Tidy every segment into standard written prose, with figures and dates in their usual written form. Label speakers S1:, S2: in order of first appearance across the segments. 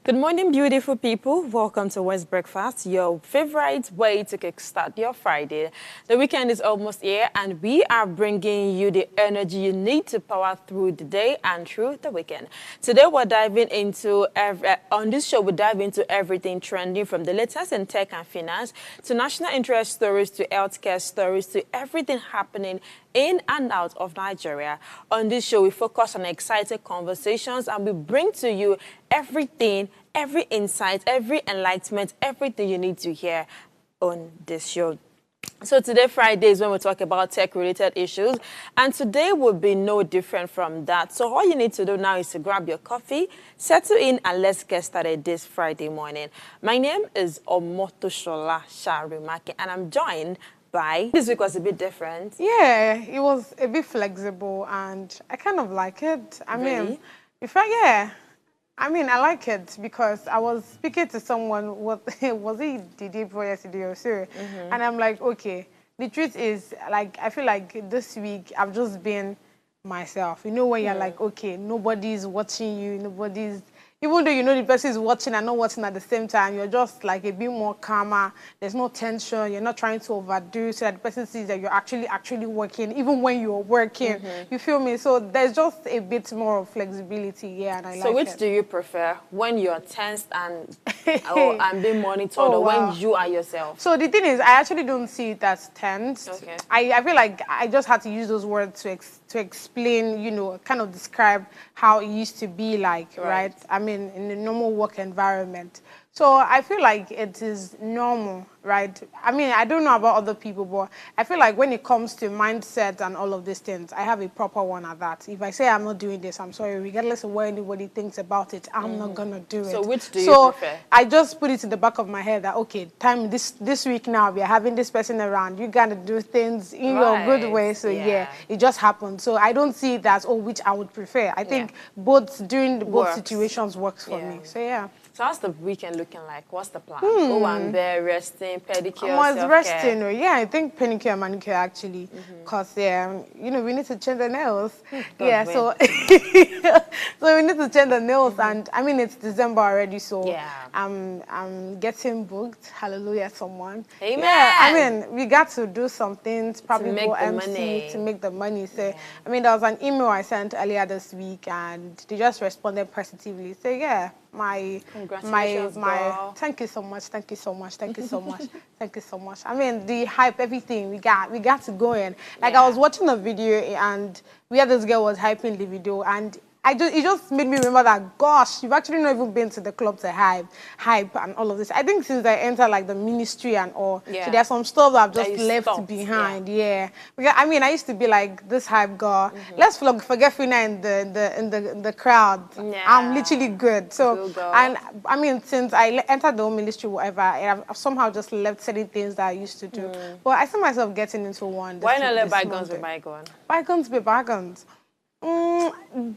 S1: Good morning, beautiful people. Welcome to West Breakfast, your favorite way to kickstart your Friday. The weekend is almost here, and we are bringing you the energy you need to power through the day and through the weekend. Today, we're diving into on this show. We dive into everything trending, from the latest in tech and finance to national interest stories to healthcare stories to everything happening in and out of Nigeria. On this show, we focus on exciting conversations, and we bring to you everything, every insight, every enlightenment, everything you need to hear on this show. So today, Friday, is when we talk about tech-related issues, and today will be no different from that. So all you need to do now is to grab your coffee, settle in, and let's get started this Friday morning. My name is Omotoshola Sharimaki, and I'm joined by... This week was a bit different.
S2: Yeah, it was a bit flexible, and I kind of like it. I mean, I like it because I was speaking to someone, was it the day before yesterday or so? And I'm like, okay, the truth is, like, I feel like this week I've just been myself. You know, when you're like, okay, nobody's watching you, even though you know the person is watching and not watching at the same time, you're just like a bit more calmer. There's no tension. You're not trying to overdo so that the person sees that you're actually working, even when you're working. You feel me? So there's just a bit more of flexibility, yeah, and I like it.
S1: So which do you prefer, when you're tensed and being monitored, or when you are yourself?
S2: So the thing is, I actually don't see it as tense.
S1: Okay.
S2: I feel like I just had to use those words to explain, you know, kind of describe how it used to be like, right? I mean, in a normal work environment. So I feel like it is normal, right? I mean, I don't know about other people, but I feel like when it comes to mindset and all of these things, I have a proper one at that. If I say I'm not doing this, I'm sorry, regardless of what anybody thinks about it, I'm not gonna do it.
S1: So which do you prefer?
S2: I just put it in the back of my head that, okay, this week now, we are having this person around. You gotta do things in your good way. So yeah, it just happened. So I don't see it as, which I would prefer. I think both situations works for me. So yeah.
S1: So how's the weekend looking like? What's the plan? Oh, I'm there resting, pedicure, self-care.
S2: Resting. Yeah, I think pedicure and manicure actually, because you know, we need to change the nails. So so we need to change the nails, and I mean, it's December already, so I'm getting booked. Hallelujah, someone.
S1: Amen.
S2: Yeah, I mean, we got to do some things, probably
S1: to
S2: go
S1: make the
S2: MC
S1: money.
S2: to make the money. So I mean, there was an email I sent earlier this week, and they just responded positively. So yeah. My thank you so much, thank you so much, thank you so much, thank you so much. I mean, the hype, everything we got to go in. Like I was watching a video, and where this girl was hyping the video, and it just made me remember that, gosh, you've actually not even been to the club to hype and all of this. I think since I entered like the ministry and all, so there's some stuff that I've just left behind. Because I mean, I used to be like this hype girl. Let's forget Fina in the crowd. I'm literally good. So and I mean, since I entered the whole ministry, whatever, I've somehow just left certain things that I used to do. But I see myself getting into one.
S1: Why not let bygones be bygones?
S2: Bygones be bygones.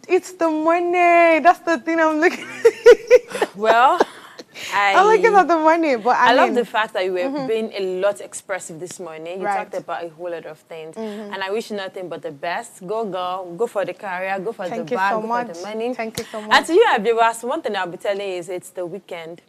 S2: It's the money. That's the thing I'm looking at.
S1: Well,
S2: I'm looking at the money, but I
S1: love the fact that you were being a lot expressive this morning. You talked about a whole lot of things, and I wish you nothing but the best. Go for the career, go for the bag, go for the money.
S2: Thank you so much.
S1: And to you, viewers, one thing I'll be telling you is it's the weekend.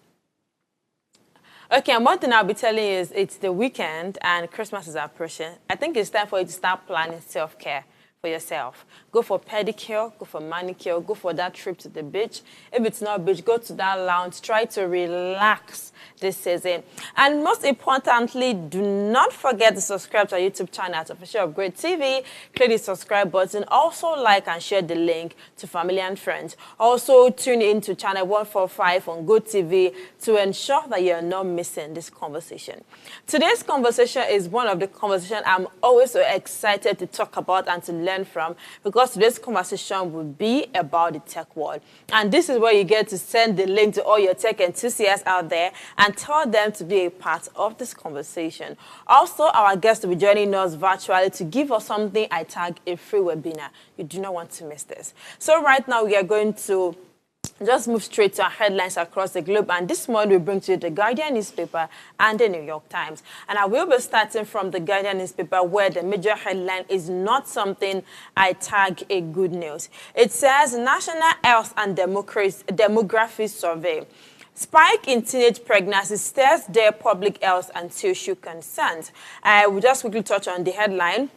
S1: Okay, and one thing I'll be telling you is it's the weekend and Christmas is approaching. I think it's time for you to start planning self-care for yourself. Go for pedicure, go for manicure, go for that trip to the beach. If it's not beach, go to that lounge. Try to relax this season. And most importantly, do not forget to subscribe to our YouTube channel at Official Upgrade TV. Click the subscribe button. Also like and share the link to family and friends. Also tune in to channel 145 on GoTV to ensure that you're not missing this conversation. Today's conversation is one of the conversations I'm always so excited to talk about and to learn from, because today's conversation will be about the tech world. And this is where you get to send the link to all your tech enthusiasts out there and tell them to be a part of this conversation. Also, our guest will be joining us virtually to give us something I tag a free webinar. You do not want to miss this. So right now we are going to just move straight to our headlines across the globe. And this morning, we bring to you the Guardian newspaper and the New York Times. And I will be starting from the Guardian newspaper, where the major headline is not something I tag a good news. It says National Health and Demography Survey. Spike in teenage pregnancy stirs their public health and social concerns. I will just quickly touch on the headline.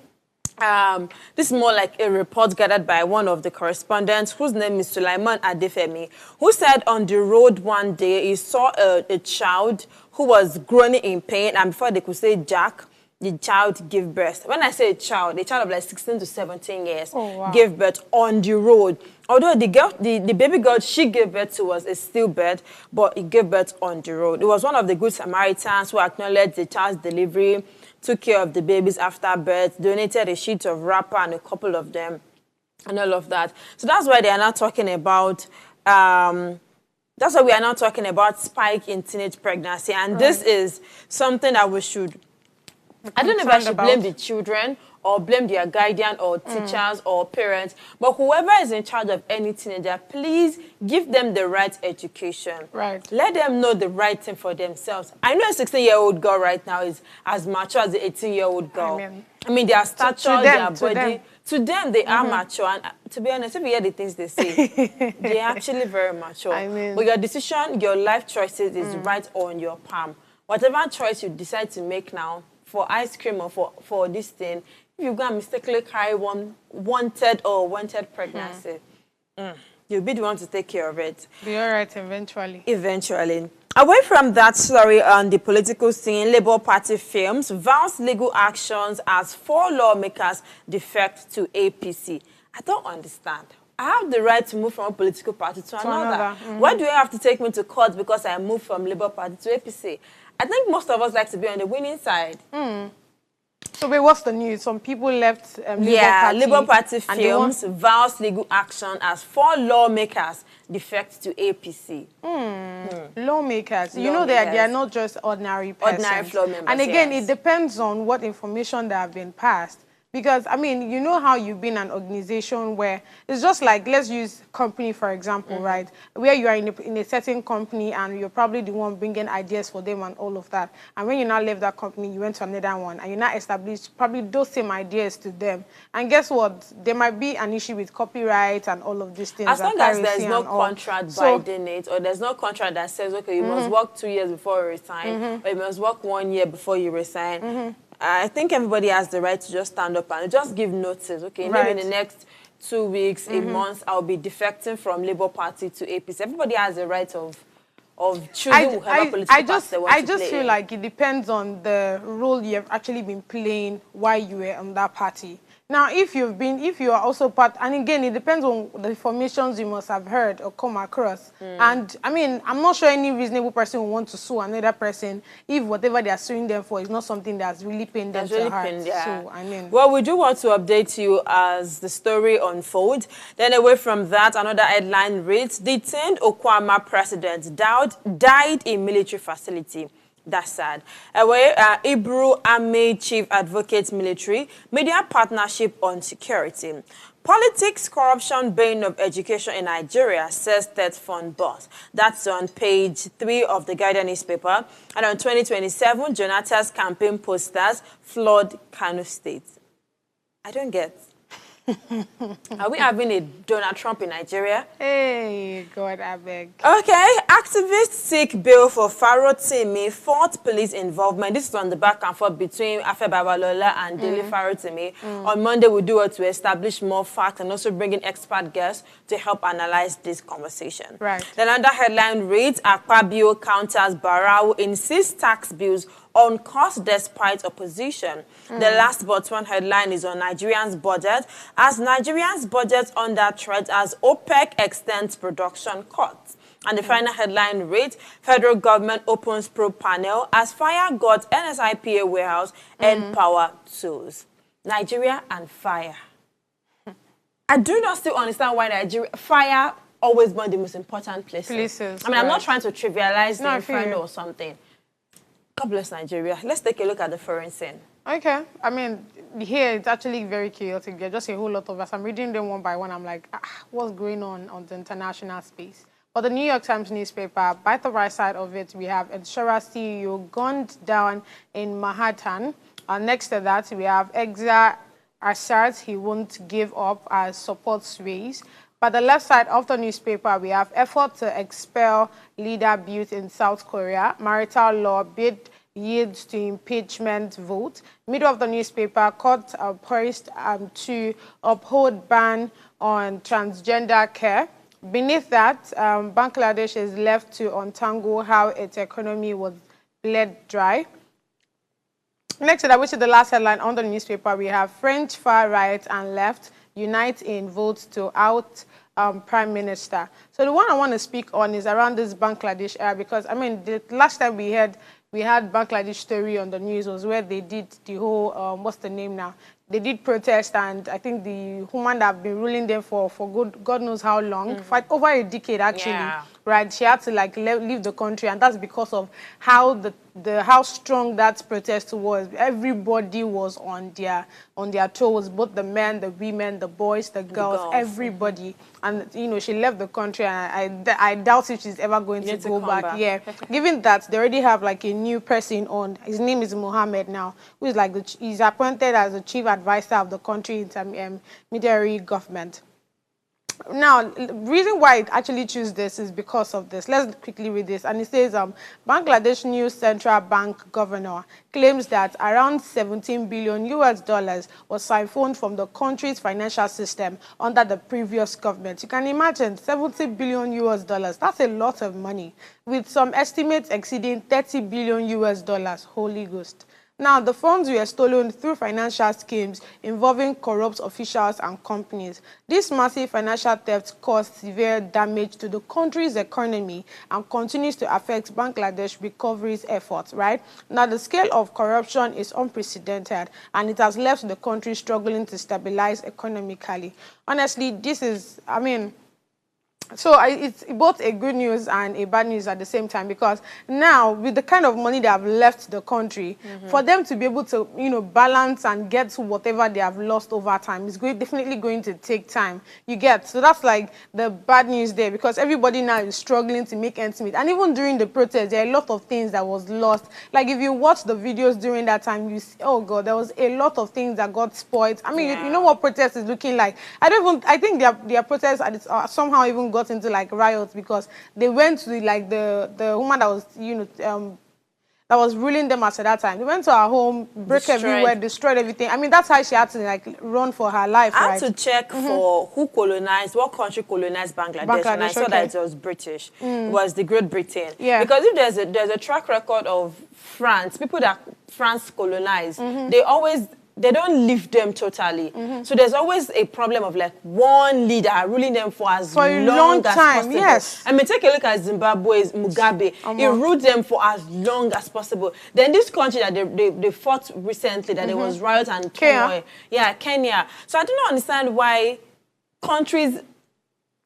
S1: This is more like a report gathered by one of the correspondents whose name is Sulaiman Adefemi, who said on the road one day he saw a child who was groaning in pain, and before they could say Jack, the child gave birth. When I say a child of like 16 to 17 years gave birth on the road. Although the baby girl she gave birth to was a stillbirth, but he gave birth on the road. It was one of the Good Samaritans who acknowledged the child's delivery, took care of the babies after birth, donated a sheet of wrapper and a couple of them, and all of that. So that's why they are now talking about. That's why we are now talking about spike in teenage pregnancy, and this is something that we should. I don't know if I should blame the children or blame their guardian or teachers or parents, but whoever is in charge of any teenager, please give them the right education.
S2: Right.
S1: Let them know the right thing for themselves. I know a 16-year-old girl right now is as mature as the 18-year-old girl. I mean, their stature, their body. To them, they are mature. And to be honest, if you hear the things they say, they're actually very mature.
S2: I mean,
S1: but your decision, your life choices is right on your palm. Whatever choice you decide to make now, for ice cream or for this thing, if you go and mistakenly carry one wanted pregnancy, you'll be the one to take care of it.
S2: Be all right eventually.
S1: Eventually. Away from that story on the political scene, Labour Party films vows legal actions as 4 lawmakers defect to APC. I don't understand. I have the right to move from a political party to another. Why do you have to take me to court because I moved from Labour Party to APC? I think most of us like to be on the winning side.
S2: So wait, what's the news? Some people left
S1: Labour Party films vows legal action as 4 lawmakers defect to APC.
S2: Lawmakers. You know, they are not just ordinary persons.
S1: Ordinary floor members,
S2: and again, it depends on what information that have been passed. Because, I mean, you know how you've been an organization where it's just like, let's use company, for example, right? Where you are in a certain company and you're probably the one bringing ideas for them and all of that. And when you now left that company, you went to another one and you now established probably those same ideas to them. And guess what? There might be an issue with copyright and all of these things.
S1: As long as there's no contract binding it, or there's no contract that says, okay, you must work 2 years before you resign, or you must work 1 year before you resign. I think everybody has the right to just stand up and just give notice. Okay, maybe in the next 2 weeks, a month, I'll be defecting from Labour Party to APC. Everybody has the right of choosing whoever political party they want to play.
S2: I just feel like it depends on the role you have actually been playing while you were on that party. Now, if you are also part, and again, it depends on the informations you must have heard or come across. And I mean, I'm not sure any reasonable person will want to sue another person if whatever they are suing them for is not something that's really pained them to heart. So, I mean,
S1: well, we do want to update you as the story unfolds. Then away from that, another headline reads, detained Okwama president died in military facility. That's sad. Ibru Ame Chief Advocate Military, Media Partnership on Security. Politics, corruption, bane of education in Nigeria, says State Fund boss. That's on page 3 of the Guardian newspaper. And on 2027, Jonathan's campaign posters flood Kano State. I don't get. Are we having a Donald Trump in Nigeria?
S2: Hey, God, I beg.
S1: Okay, activists seek bail for Farotimi, fault police involvement. This is on the back and forth between Afe Babalola and Dele Farotimi. On Monday, we'll do it to establish more facts and also bring in expert guests to help analyze this conversation.
S2: Right.
S1: Then another headline reads, Akpabio counters Barau, insists tax bills on cost despite opposition. The last but one headline is on Nigerians' budget, as Nigerians' budget under threat as OPEC extends production cuts. And the final headline reads, federal government opens probe panel as fire got NSIPA warehouse and power tools. Nigeria and fire. I do not still understand why fire always one of the most important places. I mean, I'm not trying to trivialize the referendum or something. God bless Nigeria. Let's take a look at the foreign scene.
S2: Okay. I mean, here it's actually very chaotic. There's just a whole lot of us. I'm reading them one by one. I'm like, what's going on the international space? But the New York Times newspaper, by the right side of it, we have Ensura CEO gunned down in Manhattan. Next to that, we have Exa Assert he won't give up as support sways. By the left side of the newspaper, we have effort to expel leader built in South Korea. Marital law bid yields to impeachment vote. Middle of the newspaper, court poised to uphold ban on transgender care. Beneath that, Bangladesh is left to untangle how its economy was bled dry. Next to that, which is the last headline on the newspaper, we have French far right and left unite in votes to out Prime Minister. So the one I want to speak on is around this Bangladesh area, because, I mean, the last time we had Bangladesh story on the news was where they did the whole, what's the name now? They did protest, and I think the woman that have been ruling them for God knows how long, over a decade actually, right? She had to like leave the country, and that's because of how how strong that protest was. Everybody was on their toes, both the men, the women, the boys, the girls, everybody. And you know, she left the country, and I doubt if she's ever going to go back. Yeah, given that they already have like a new person on. His name is Mohammed now, who is like he's appointed as the chief advisor of the country intermediary government. Now, the reason why I actually choose this is because of this. Let's quickly read this. And it says, Bangladesh new central bank governor claims that around $17 billion was siphoned from the country's financial system under the previous government. You can imagine $70 billion. That's a lot of money, with some estimates exceeding $30 billion. Holy Ghost. Now, the funds were stolen through financial schemes involving corrupt officials and companies. This massive financial theft caused severe damage to the country's economy and continues to affect Bangladesh recovery's efforts, right? Now, the scale of corruption is unprecedented, and it has left the country struggling to stabilize economically. Honestly, this is, I mean, so it's both a good news and a bad news at the same time, because now with the kind of money they have left the country, for them to be able to, you know, balance and get to whatever they have lost over time is definitely going to take time. You get, so that's like the bad news there, because everybody now is struggling to make ends meet. And even during the protest, there are a lot of things that was lost. Like if you watch the videos during that time, you see, oh God, there was a lot of things that got spoiled. I mean, you know what protest is looking like. I think their protests somehow even got into like riots, because they went to like the woman that was, you know, that was ruling them at that time. They went to her home, broke everywhere, destroyed everything. I mean, that's how she had to like run for her life. I
S1: had to check for who colonized, what country colonized Bangladesh, and I saw that it was British. It was the Great Britain. Yeah. Because if there's a track record of France, people that France colonized, they don't leave them totally. So there's always a problem of like one leader ruling them for as long as possible. Yes. I mean, take a look at Zimbabwe's Mugabe. He ruled them for as long as possible. Then this country that they fought recently, that there was riot and turmoil. Yeah, Kenya. So I do not understand why countries,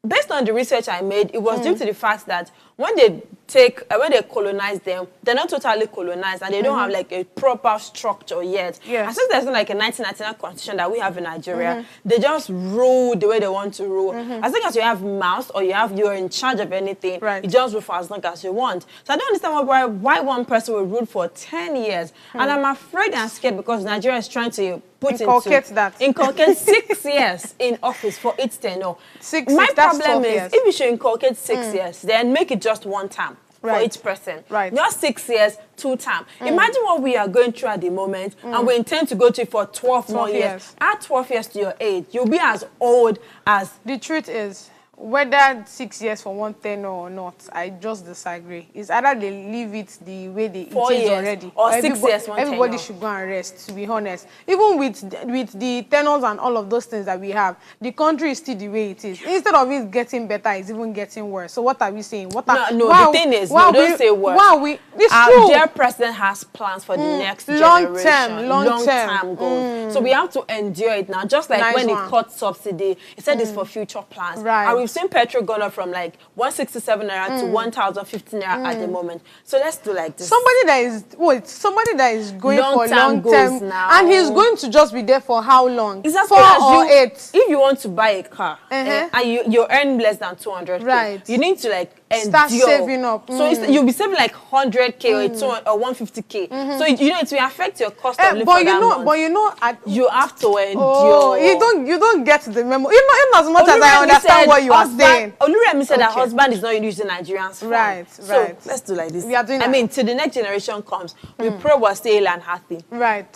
S1: based on the research I made, it was due to the fact that when they colonize them, they're not totally colonized, and they don't have like a proper structure yet. I think there's not like a 1999 constitution that we have in Nigeria. They just rule the way they want to rule. As long as you have mouse or you're in charge of anything, you just rule for as long as you want. So I don't understand why one person will rule for 10 years. And I'm afraid and scared, because Nigeria is trying to inculcate 6 years in office for its tenure. My problem is, if you should inculcate 6 years, then make it just one term for each person. Not 6 years, 2 terms. Imagine what we are going through at the moment, and we intend to go to it for 12 more years. Add 12 years to your age, you'll be as old as...
S2: The truth is, whether 6 years for one tenure or not, I just disagree. It's either they leave it the way it is already,
S1: or 6 years one
S2: everybody
S1: tenure.
S2: should go and rest, to be honest. Even with the tenures and all of those things that we have, the country is still the way it is. Instead of it getting better, it's even getting worse. So what are we saying?
S1: The thing is, don't say worse. Our dear president has plans for the next generation. Long-term goals. So we have to endure it now. Just like when he cut subsidy, he said it's for future plans. And we've seen petrol going up from like 167 naira to 1,015 naira at the moment. So let's do like this.
S2: Somebody that is going for long term now, and he's going to just be there for how long?
S1: It's as 4 or 8. If you want to buy a car and you earn less than 200, you need to like
S2: start saving up.
S1: So you'll be saving like 100K or 150K. So it will affect your cost of living for that month.
S2: But
S1: you have to endure.
S2: Oh, you don't get the memo. Even as much as I understand what you are saying.
S1: Oluremi said that husband is not using Nigerians phone.
S2: Right.
S1: So let's do like this.
S2: We are doing
S1: I mean, till the next generation comes, we pray we're still and happy.
S2: Right.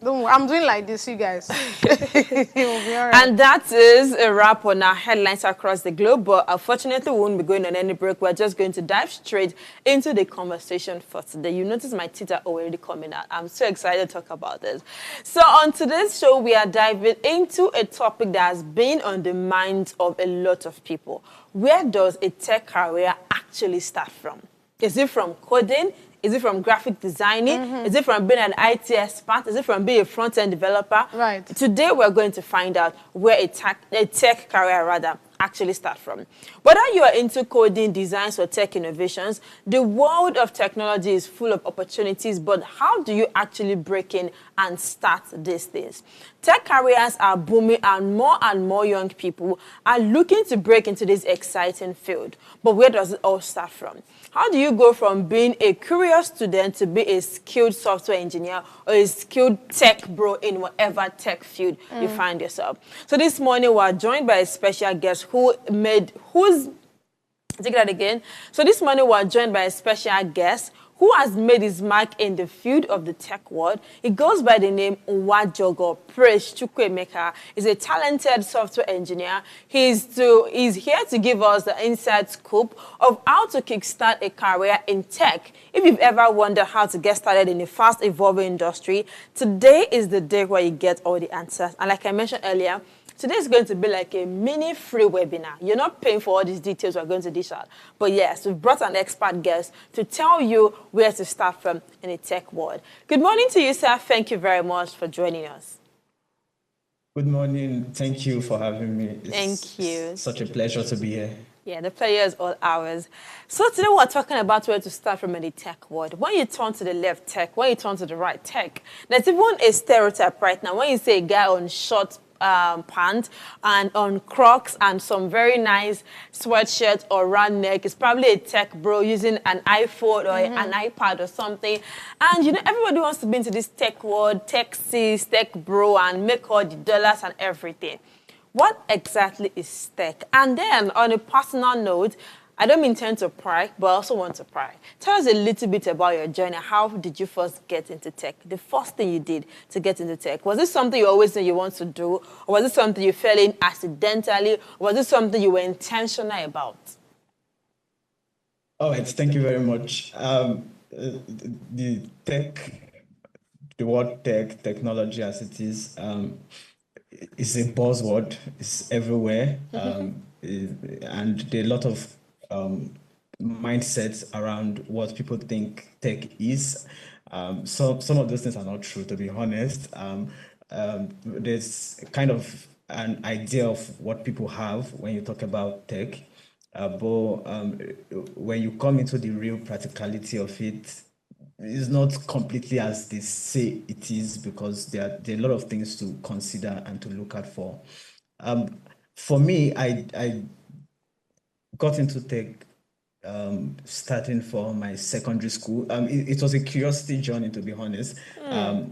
S2: Don't worry. I'm doing like this, you guys. It will be all right.
S1: And that is a wrap on our headlines across the globe. But unfortunately, we won't be going on any break. We're just going to dive straight into the conversation for today. You notice my teeth are already coming out. I'm so excited to talk about this. So on today's show, we are diving into a topic that has been on the minds of a lot of people. Where does a tech career actually start from? Is it from coding? Is it from graphic designing? Is it from being an IT expert? Is it from being a front-end developer?
S2: Right.
S1: Today, we're going to find out where a tech career actually start from. Whether you are into coding, designs, or tech innovations, the world of technology is full of opportunities, but how do you actually break in and start these things? Tech careers are booming and more young people are looking to break into this exciting field. But where does it all start from? How do you go from being a curious student to be a skilled software engineer or a skilled tech bro in whatever tech field you find yourself? So this morning we're joined by a special guest So this morning we're joined by a special guest who has made his mark in the field of the tech world. He goes by the name Nwaoghor Chukwuemeka. He's a talented software engineer. He's here to give us the inside scoop of how to kickstart a career in tech. If you've ever wondered how to get started in a fast-evolving industry, today is the day where you get all the answers. And like I mentioned earlier, today is going to be like a mini free webinar. You're not paying for all these details we're going to dish out. But yes, we've brought an expert guest to tell you where to start from in the tech world. Good morning to you, sir. Thank you very much for joining us.
S3: Good morning. Thank you for having me.
S1: Thank you.
S3: Such a pleasure to be here.
S1: Yeah, the pleasure is all ours. So today we're talking about where to start from in the tech world. When you turn to the left, tech. When you turn to the right, tech. There's even a stereotype right now. When you say a guy on short pants and on Crocs and some very nice sweatshirt or round neck, it's probably a tech bro using an iPhone or an iPad or something. And everybody wants to be into this tech world, tech sis, tech bro, and make all the dollars and everything. What exactly is tech? And then on a personal note, I don't intend to pry, but I also want to pry. Tell us a little bit about your journey. How did you first get into tech? The first thing you did to get into tech. Was it something you always knew you want to do? Or was it something you fell in accidentally? Or was it something you were intentional about?
S3: All right, thank you very much. The word tech, technology as it is a buzzword. It's everywhere. And there are a lot of mindsets around what people think tech is. So some of those things are not true, to be honest. There's kind of an idea of what people have when you talk about tech, but when you come into the real practicality of it, it's not completely as they say it is, because there are a lot of things to consider and to look out for. For me, I got into tech starting from my secondary school. It was a curiosity journey, to be honest.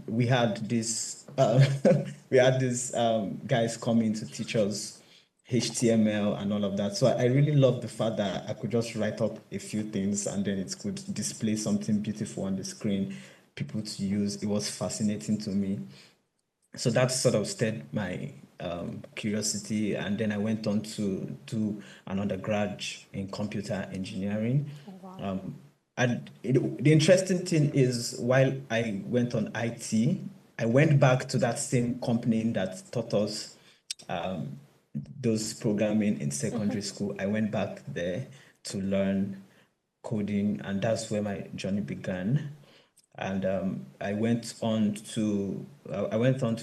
S3: We had this guys coming to teach us HTML and all of that. So I really loved the fact that I could just write up a few things and then it could display something beautiful on the screen, people to use. It was fascinating to me. So that sort of stirred my curiosity, and then I went on to do an undergrad in computer engineering. Oh, wow. And the interesting thing is, while I went on IT, I went back to that same company that taught us those programming in secondary school. I went back there to learn coding, and that's where my journey began. And I went on to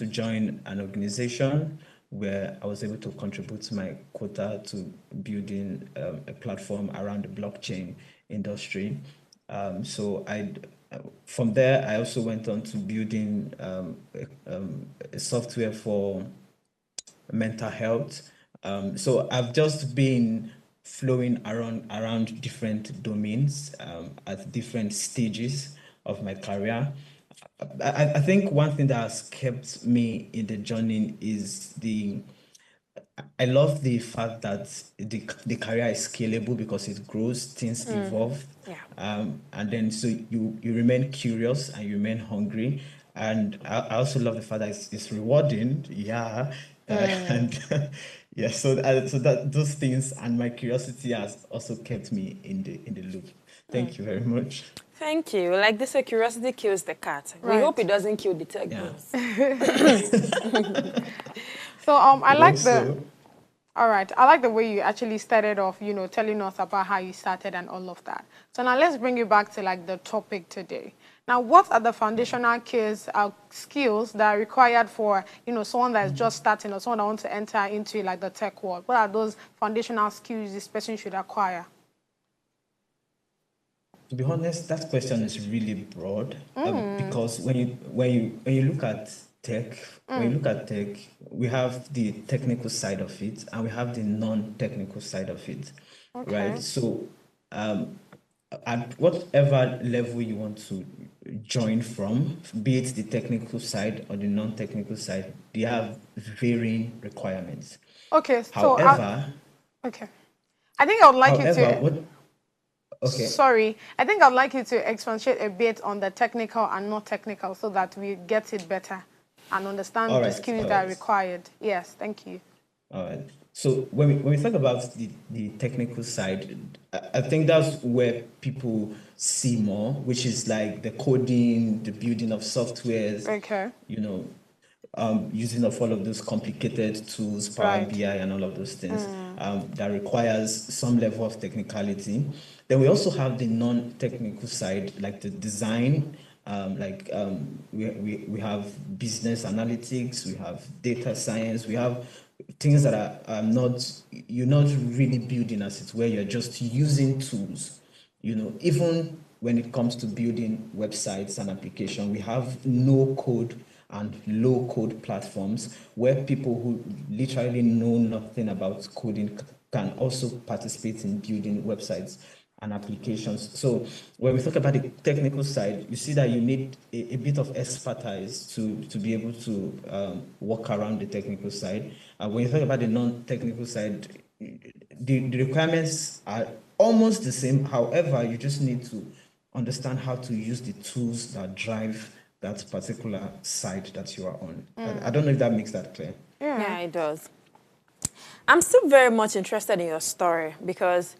S3: join an organization where I was able to contribute my quota to building a platform around the blockchain industry. So from there, I also went on to building a software for mental health. So I've just been flowing around different domains at different stages of my career. I think one thing that has kept me in the journey is I love the fact that the career is scalable because it grows, things evolve, and then so you remain curious and you remain hungry. And I also love the fact that it's rewarding, and yeah. So that those things and my curiosity has also kept me in the loop. Thank you very much.
S1: Thank you. Like this, curiosity kills the cat. We hope it doesn't kill the tech bros.
S2: So I like
S3: So.
S2: All right. I like the way you actually started off, telling us about how you started and all of that. So now let's bring you back to like the topic today. Now, what are the foundational skills that are required for, someone that's just starting or someone that wants to enter into like the tech world? What are those foundational skills this person should acquire?
S3: To be honest, that question is really broad because when you look at tech, we have the technical side of it and we have the non-technical side of it, right? So, at whatever level you want to join from, be it the technical side or the non-technical side, they have varying requirements.
S2: Okay.
S3: However,
S2: I think I would like you to.
S3: Okay.
S2: Sorry, I think I'd like you to expatiate a bit on the technical and not technical so that we get it better and understand the skills that are required. Yes, thank you.
S3: All right. So when we talk about the technical side, I think that's where people see more, which is like the coding, the building of softwares.
S2: Okay.
S3: Using of all of those complicated tools, Power BI and all of those things that requires some level of technicality. Then we also have the non-technical side, like the design, we have business analytics, we have data science, we have things that are you're not really building as it were, you're just using tools. Even when it comes to building websites and applications, we have no code and low code platforms where people who literally know nothing about coding can also participate in building websites and applications. So when we talk about the technical side, you see that you need a bit of expertise to be able to work around the technical side. And when you talk about the non-technical side, the requirements are almost the same. However, you just need to understand how to use the tools that drive that particular side that you are on. I don't know if that makes that clear.
S1: Yeah, it does. I'm still very much interested in your story because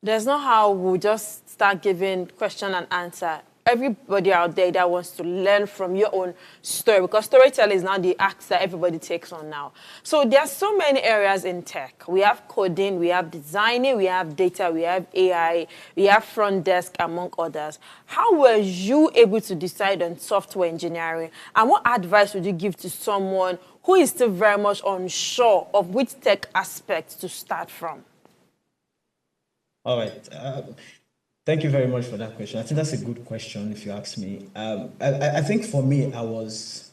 S1: there's not how we'll just start giving question and answer. Everybody out there that wants to learn from your own story, because storytelling is now the act that everybody takes on now. So there are so many areas in tech. We have coding, we have designing, we have data, we have AI, we have front desk, among others. How were you able to decide on software engineering? And what advice would you give to someone who is still very much unsure of which tech aspects to start from?
S3: All right. Thank you very much for that question. I think that's a good question, if you ask me. I think for me, I was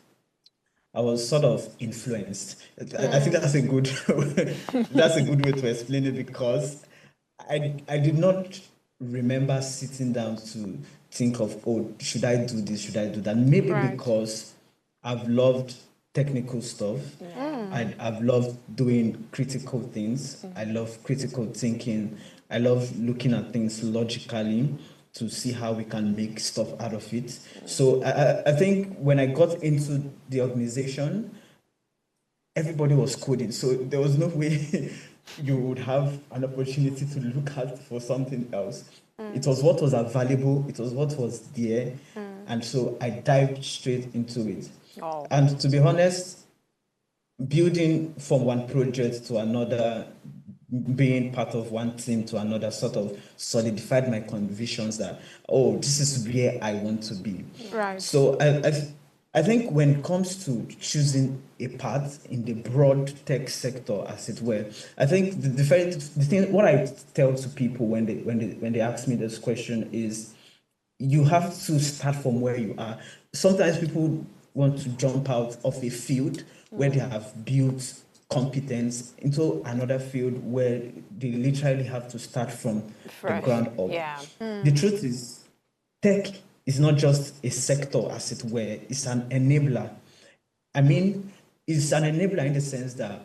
S3: sort of influenced. I think that's a good way to explain it because I did not remember sitting down to think of, oh, should I do this? Should I do that? Maybe because I've loved technical stuff. I've loved doing critical things. I love critical thinking. I love looking at things logically to see how we can make stuff out of it. So I think when I got into the organization, everybody was coding. So there was no way you would have an opportunity to look at for something else. It was what was available. It was what was there. And so I dived straight into it. And to be honest, building from one project to another, being part of one team to another sort of solidified my convictions that, oh, this is where I want to be.
S2: Right.
S3: So I think when it comes to choosing a path in the broad tech sector, as it were, I think the thing, what I tell to people when they ask me this question is, you have to start from where you are. Sometimes people want to jump out of a field where they have built competence into another field where they literally have to start from the ground up.
S1: Yeah.
S3: The truth is, tech is not just a sector, as it were, it's an enabler. I mean, it's an enabler in the sense that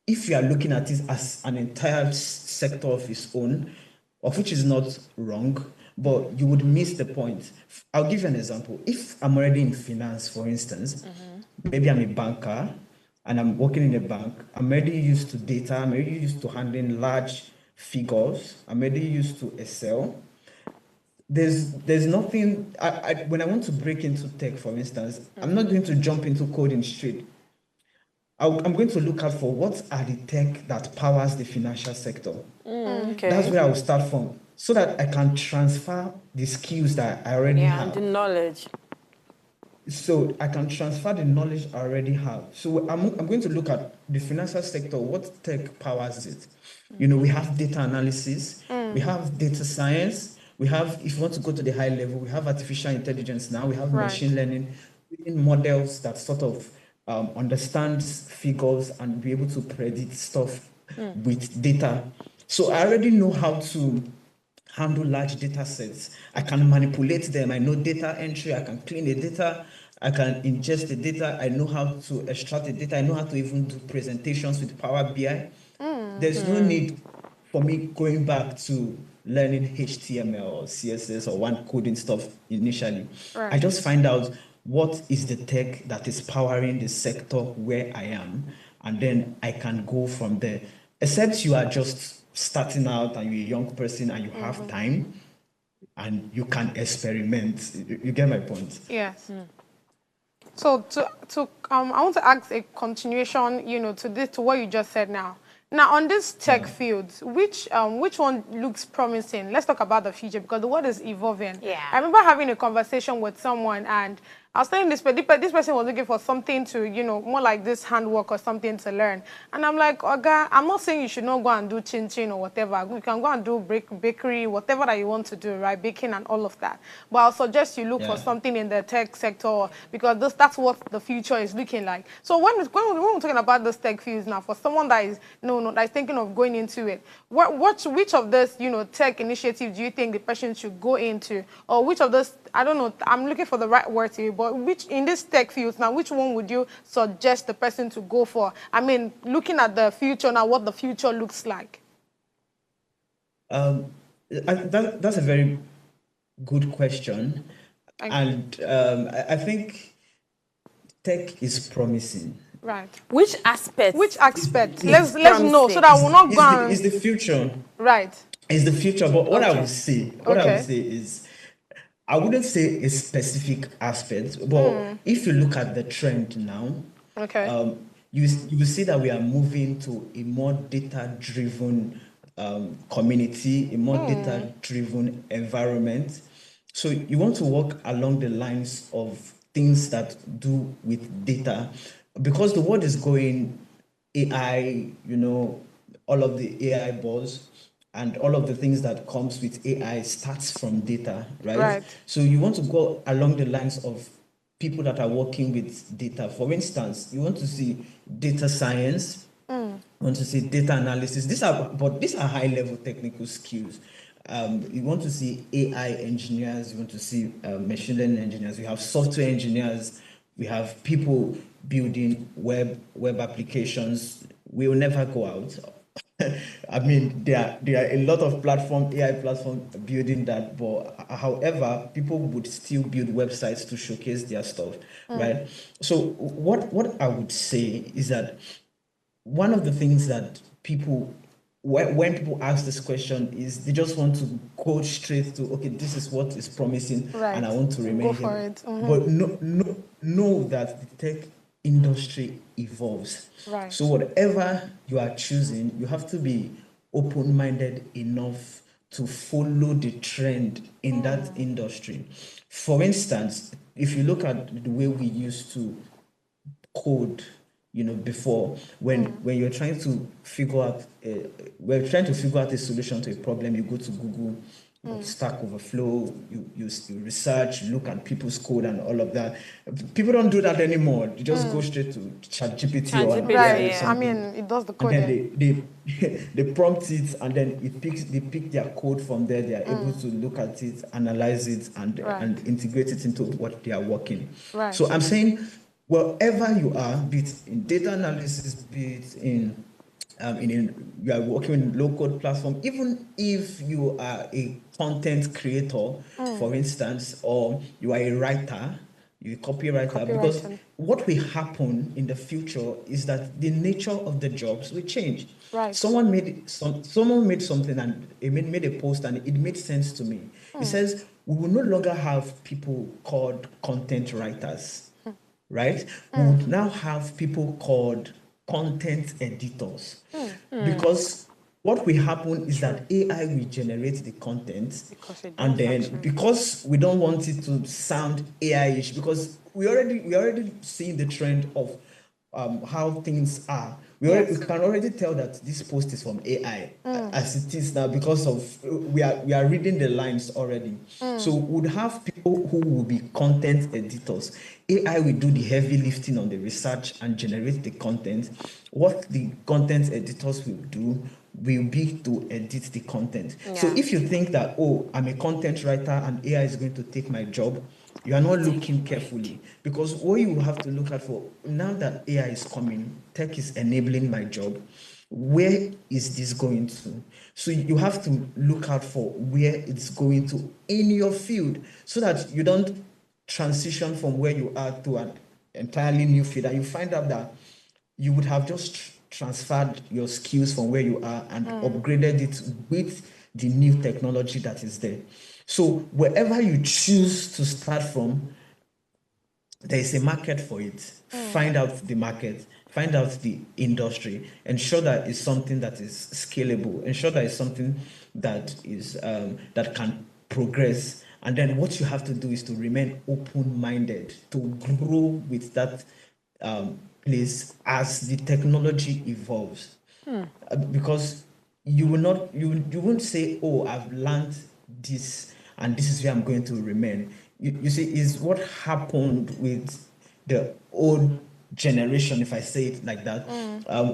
S3: if you are looking at it as an entire sector of its own, of which is not wrong, but you would miss the point. I'll give you an example. If I'm already in finance, for instance, maybe I'm a banker and I'm working in a bank, I'm already used to data, I'm already used to handling large figures, I'm already used to Excel. There's nothing, when I want to break into tech, for instance, I'm not going to jump into coding straight. I'm going to look out for what are the tech that powers the financial sector.
S1: Okay.
S3: That's where I will start from, so that I can transfer the skills that I already have.
S1: Yeah, the knowledge.
S3: So I can transfer the knowledge I already have. So I'm going to look at the financial sector, what tech powers it. You know, we have data analysis, we have data science, we have, if you want to go to the high level, we have artificial intelligence now, we have machine learning, models that sort of understands figures and be able to predict stuff with data. So I already know how to handle large data sets. I can manipulate them. I know data entry. I can clean the data. I can ingest the data. I know how to extract the data. I know how to even do presentations with Power BI. There's no need for me going back to learning HTML or CSS or one coding stuff initially.
S2: Right.
S3: I just find out what is the tech that is powering the sector where I am, and then I can go from there. Except you are just starting out and you're a young person and you have time and you can experiment. You get my point?
S2: Yes. So I want to ask a continuation, you know, to what you just said now. Now, on this tech fields, which one looks promising? Let's talk about the future, because the world is evolving.
S1: Yeah.
S2: I remember having a conversation with someone, and I was telling this person was looking for something to, you know, more like this handwork or something to learn. And I'm like, Oga, I'm not saying you should not go and do chin-chin or whatever. You can go and do bakery, whatever that you want to do, right? Baking and all of that. But I'll suggest you look for something in the tech sector, because that's what the future is looking like. So when we're talking about this tech fields now, for someone that is that's thinking of going into it, which of this, you know, tech initiatives do you think the person should go into? Or which of those, I don't know, I'm looking for the right word here, but which in this tech fields now, which one would you suggest the person to go for? I mean, looking at the future now, what the future looks like.
S3: That's a very good question. I think tech is promising.
S2: Right.
S1: Which aspect?
S2: Let's know, so that we'll not go on.
S3: It's the future.
S2: Right.
S3: It's the future. But what I would say, is, I wouldn't say a specific aspect, but if you look at the trend now, you will see that we are moving to a more data-driven community, a more data-driven environment. So you want to work along the lines of things that do with data, because the world is going AI, you know, all of the AI buzz and all of the things that comes with AI starts from data, right? So you want to go along the lines of people that are working with data. For instance, you want to see data science, you want to see data analysis. These are high-level technical skills. You want to see AI engineers, you want to see machine learning engineers, we have software engineers, we have people building web applications. We will never go out. I mean, there are a lot of AI platforms building that, but however, people would still build websites to showcase their stuff, right? So what I would say is that one of the things that people, when people ask this question, is they just want to go straight to, okay, this is what is promising, and I want to remain here.
S2: For it.
S3: But know that the tech industry evolves.
S2: Right.
S3: So whatever you are choosing, you have to be open-minded enough to follow the trend in that industry. For instance, if you look at the way we used to code, you know, before, when you're trying to figure out a solution to a problem, you go to Google, Stack Overflow, you research, look at people's code and all of that. People don't do that anymore. You just go straight to ChatGPT or
S1: ChatGPT,
S2: Right.
S1: yeah.
S2: I mean, it does the
S3: and then
S2: coding.
S3: they prompt it, and then they pick their code from there. They are able to look at it, analyze it, and integrate it into what they are working.
S2: Right.
S3: So I'm saying, wherever you are, be it in data analysis, be it in you are working in low code platform, even if you are a content creator, for instance, or you are a writer, you're a copywriter, because what will happen in the future is that the nature of the jobs will change.
S2: Right.
S3: Someone made something, and it made a post, and it made sense to me. It says we will no longer have people called content writers, right? We would now have people called content editors, because what will happen is that AI will generate the content, and then because we don't want it to sound AI-ish, because we already seeing the trend of how things are. We can already tell that this post is from AI as it is now, because of we are reading the lines already. So we would have people who will be content editors. AI will do the heavy lifting on the research and generate the content. What the content editors will do will be to edit the content. So if you think that, oh, I'm a content writer and AI is going to take my job, you are not looking carefully, because what you have to look at for now that AI is coming, tech is enabling my job, where is this going to? So you have to look out for where it's going to in your field, so that you don't transition from where you are to an entirely new field, and you find out that you would have just transferred your skills from where you are and upgraded it with the new technology that is there. So wherever you choose to start from, there is a market for it. Find out the market, find out the industry, ensure that it's something that is scalable, ensure that it's something that is that can progress. And then what you have to do is to remain open-minded, to grow with that place as the technology evolves. Because you won't say, oh, I've learned this and this is where I'm going to remain. You see, is what happened with the old generation, if I say it like that.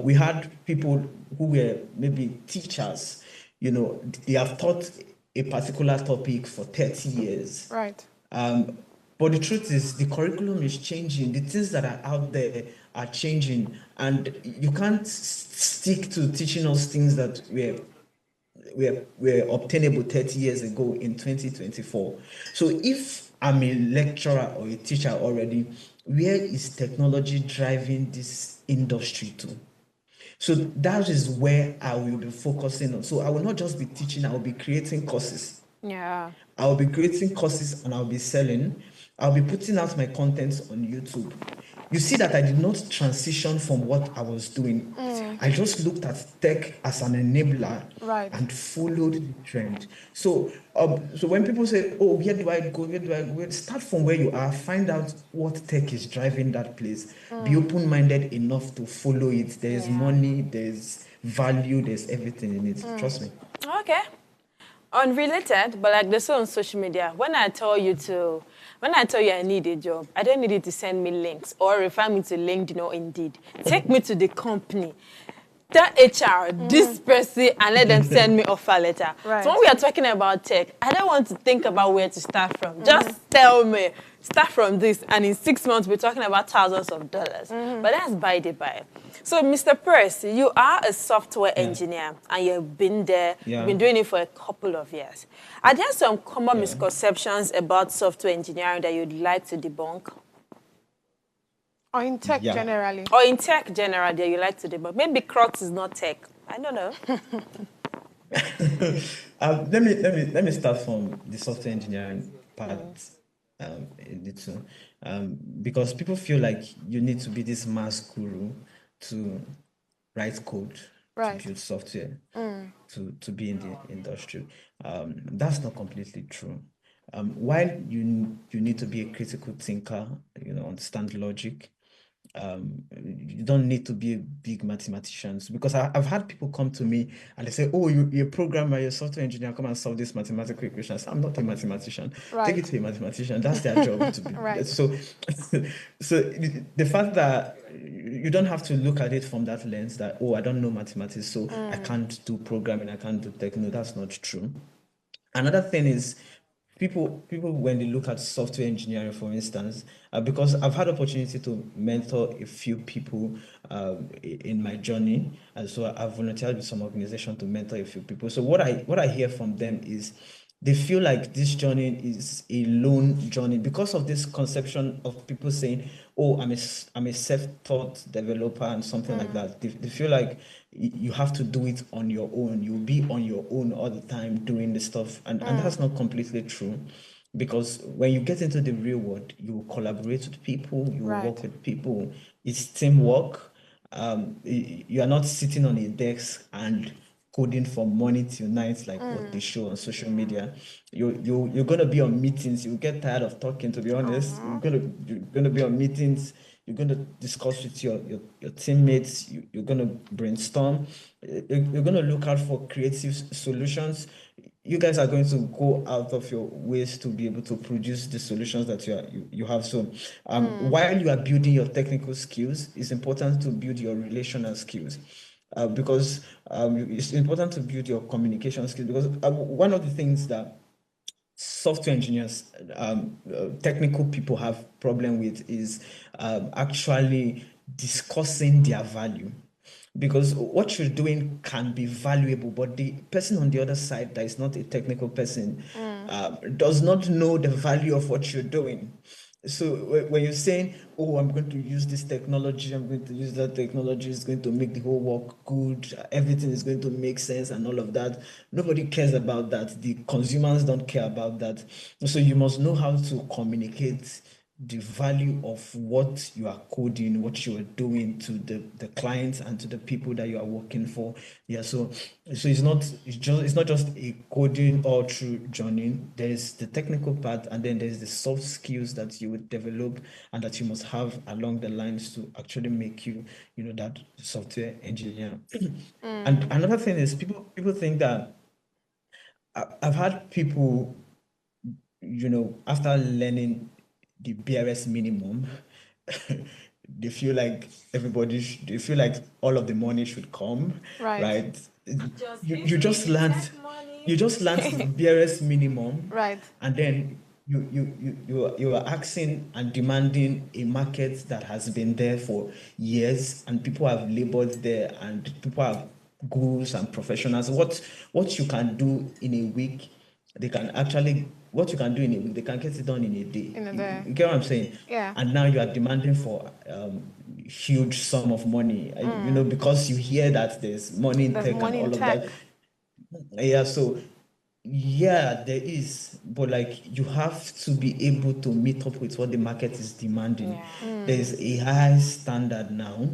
S3: We had people who were maybe teachers, they have taught a particular topic for 30 years.
S2: Right.
S3: But the truth is, the curriculum is changing. The things that are out there are changing, and you can't stick to teaching us things that were obtainable 30 years ago in 2024. So if I'm a lecturer or a teacher already, where is technology driving this industry to? So that is where I will be focusing on. So I will not just be teaching, I will be creating courses.
S1: Yeah.
S3: I'll be creating courses and I'll be selling. I'll be putting out my contents on YouTube. You see that I did not transition from what I was doing. I just looked at tech as an enabler and followed the trend. So when people say, oh, where do I go? Where do I go? Start from where you are. Find out what tech is driving that place. Be open-minded enough to follow it. There's money, there's value, there's everything in it. Trust me.
S1: Okay. Unrelated, but like they say on social media, when I tell you I need a job, I don't need you to send me links or refer me to LinkedIn or Indeed. Take me to the company. Tell HR, this person, and let them send me offer letter.
S2: Right.
S1: So when we are talking about tech, I don't want to think about where to start from. Just tell me, start from this, and in 6 months, we're talking about thousands of dollars. But that's by the by. So, Mr. Percy, you are a software engineer, and you've been there, you've been doing it for a couple of years. Are there some common misconceptions about software engineering that you'd like to debunk?
S2: Or in tech generally?
S1: Or in tech generally that you like to debunk? Maybe Crocs is not tech. I don't know.
S3: Let me start from the software engineering part. Because people feel like you need to be this mass guru to write code, to build software, to be in the industry. That's not completely true. While you need to be a critical thinker, understand logic, You don't need to be a big mathematician, because I've had people come to me and they say, "Oh, you're a programmer, you're a software engineer, come and solve this mathematical equations." I'm not a mathematician. Take it to a mathematician. That's their job to be.
S2: Right.
S3: So, so the fact that you don't have to look at it from that lens that, oh, I don't know mathematics, so I can't do programming, I can't do tech. No, that's not true. Another thing is people when they look at software engineering, for instance, because I've had opportunity to mentor a few people in my journey, and so I've volunteered with some organization to mentor a few people. So what I hear from them is they feel like this journey is a lone journey because of this conception of people saying, "Oh, I'm a self-taught developer," and something like that. They feel like you have to do it on your own. You'll be on your own all the time doing the stuff, and that's not completely true. Because when you get into the real world, you collaborate with people, you work with people. It's teamwork. You are not sitting on a desk and coding from morning till night like what they show on social media. You're gonna be on meetings. You get tired of talking. To be honest, you're gonna be on meetings. You're gonna discuss with your teammates. You're gonna brainstorm. You're gonna look out for creative solutions. You guys are going to go out of your ways to be able to produce the solutions that you have. So while you are building your technical skills, it's important to build your relational skills. Because it's important to build your communication skills, because one of the things that software engineers, technical people have problem with is actually discussing their value, because what you're doing can be valuable, but the person on the other side that is not a technical person does not know the value of what you're doing. So when you're saying, "Oh, I'm going to use this technology, I'm going to use that technology, it's going to make the whole work good, everything is going to make sense," and all of that, nobody cares about that. The consumers don't care about that. So you must know how to communicate the value of what you are coding, what you are doing to the clients and to the people that you are working for. Yeah, so it's not just a coding all through journey. There's the technical part, and then there's the soft skills that you would develop and that you must have along the lines to actually make you that software engineer. And another thing is people think that I've had people, after learning the barest minimum, they feel like they feel like all of the money should come, right? You just learned the barest minimum,
S2: Right.
S3: and then you are asking and demanding a market that has been there for years, and people have labored there, and people have gurus and professionals. What you can do in a week, they can actually what you can do in a week, they can get it done in a day.
S2: In a day.
S3: You get what I'm saying?
S2: Yeah.
S3: And now you are demanding for huge sum of money, because you hear that there's money in
S2: There's
S3: tech and
S2: money in
S3: all of
S2: tech.
S3: that. Yeah, so yeah, there is, but like you have to be able to meet up with what the market is demanding. There is a high standard now,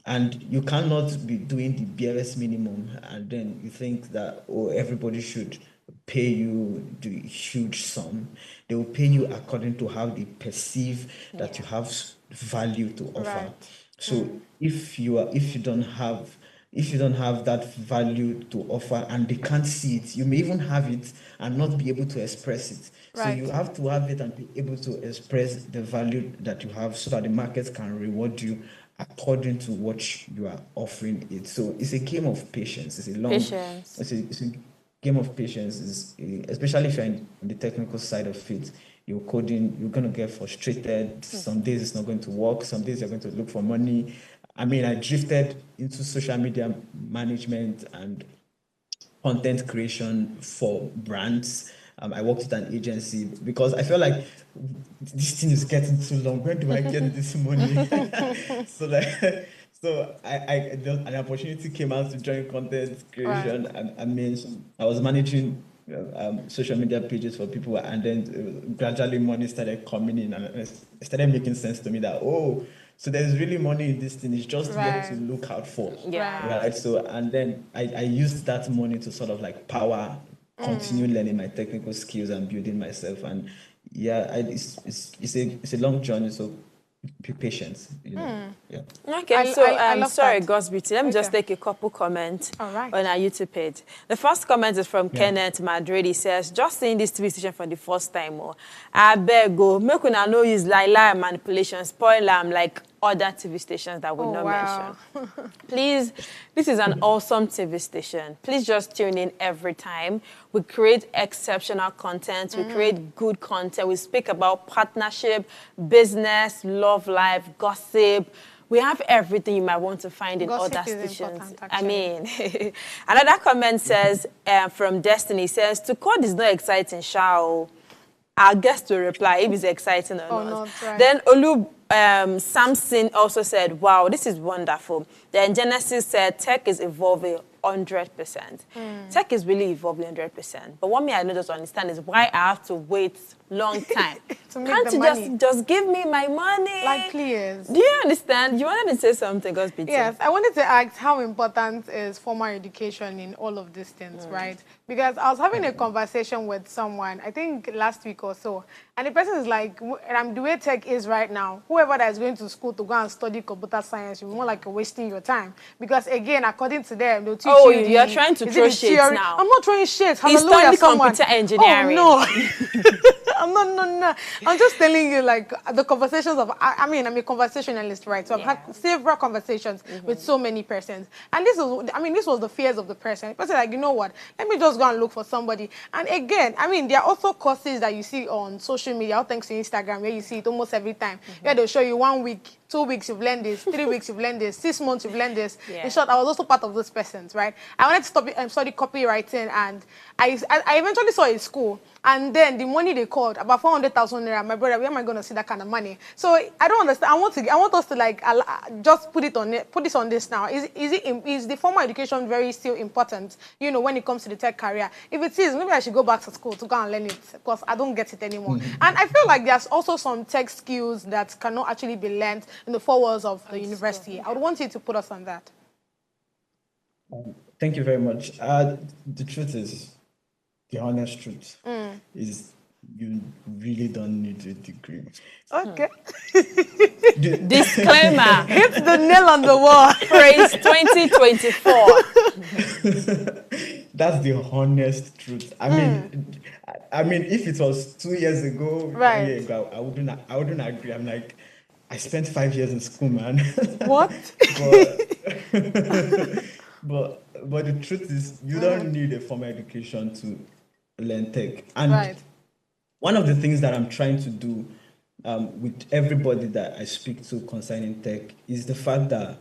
S3: and you cannot be doing the barest minimum and then you think that, oh, everybody should pay you the huge sum. They will pay you according to how they perceive that you have value to offer.
S2: Right.
S3: So if you don't have that value to offer and they can't see it, you may even have it and not be able to express it. So
S2: Right.
S3: you have to have it and be able to express the value that you have so that the market can reward you according to what you are offering it. So it's a game of patience. It's a long
S1: Patience.
S3: it's a game of patience, especially if you're in the technical side of it. You're coding, you're going to get frustrated. Some days it's not going to work. Some days you're going to look for money. I mean, I drifted into social media management and content creation for brands. I worked with an agency because I felt like this thing is getting too long. When do I get this money? so like, an opportunity came out to join content creation. I mean, so I was managing social media pages for people, and then gradually money started coming in, and it started making sense to me that, oh, so there's really money in this thing. It's just what to look out for.
S1: Yeah.
S3: Right. So, and then I used that money to sort of like continue learning my technical skills and building myself. And yeah, it's a long journey. So be patient. Yeah.
S1: Okay,
S2: I
S1: sorry,
S2: that.
S1: God's beauty. Let me just take a couple comments on our YouTube page. The first comment is from Kenneth Madrid. He says, just seeing this TV station for the first time, I beg go, make una know use lie manipulation, spoil like other TV stations that we not mention. Please, this is an awesome TV station. Please just tune in every time. We create exceptional content. We create good content. We speak about partnership, business, love life, gossip. We have everything you might want to find in other stations. I mean, another comment says, from Destiny, says, to code is not exciting, shall our guest will reply if it's exciting or not. Right. Then Olu Samson also said, wow, this is wonderful. Then Genesis said, tech is evolving 100%. Tech is really evolving 100%. But what me I don't just understand is why I have to wait long time. Can't you just give me my money?
S2: Like, please.
S1: Do you understand? You wanted to say something, Gospel?
S2: Yes, I wanted to ask how important is formal education in all of these things, right? Because I was having a conversation with someone, I think last week or so, and the person is like, the way tech is right now, whoever that is going to school to go and study computer science, you're more like wasting your time. Because again, according to them, they'll teach you
S1: you're trying to throw shades now.
S2: I'm not throwing shades.
S1: He's studying computer engineering.
S2: Oh, no. No. I'm just telling you, like, the conversations of, I'm a conversationalist, right? So I've had several conversations with so many persons. And this was the fears of the person. The person like, you know what? Let me just go and look for somebody. And again, there are also courses that you see on social media, all thanks to Instagram, where you see it almost every time. Where they'll show you 1 week, 2 weeks, you've learned this, 3 weeks, you've learned this, 6 months, you've learned this. In short, I was also part of those persons, right? I wanted to study copywriting, and I eventually saw a school. And then the money they called, about 400,000 naira. My brother, where am I going to see that kind of money? So I don't understand. I want us to like just put this on this now. Is the formal education still important? When it comes to the tech career. If it is, maybe I should go back to school to go and learn it because I don't get it anymore. And I feel like there's also some tech skills that cannot actually be learned in the 4 walls of the university. I would want you to put us on that.
S3: Thank you very much. The truth is, the honest truth is you really don't need a degree.
S2: Okay.
S1: Disclaimer.
S2: Hit the nail on the wall.
S1: Phrase 2024.
S3: That's the honest truth. I mean, if it was 2 years ago,
S2: right.
S3: 1 year ago, I wouldn't agree. I'm like, I spent 5 years in school, man.
S2: What?
S3: but the truth is, you don't need a formal education to learn tech. And one of the things that I'm trying to do with everybody that I speak to concerning tech is the fact that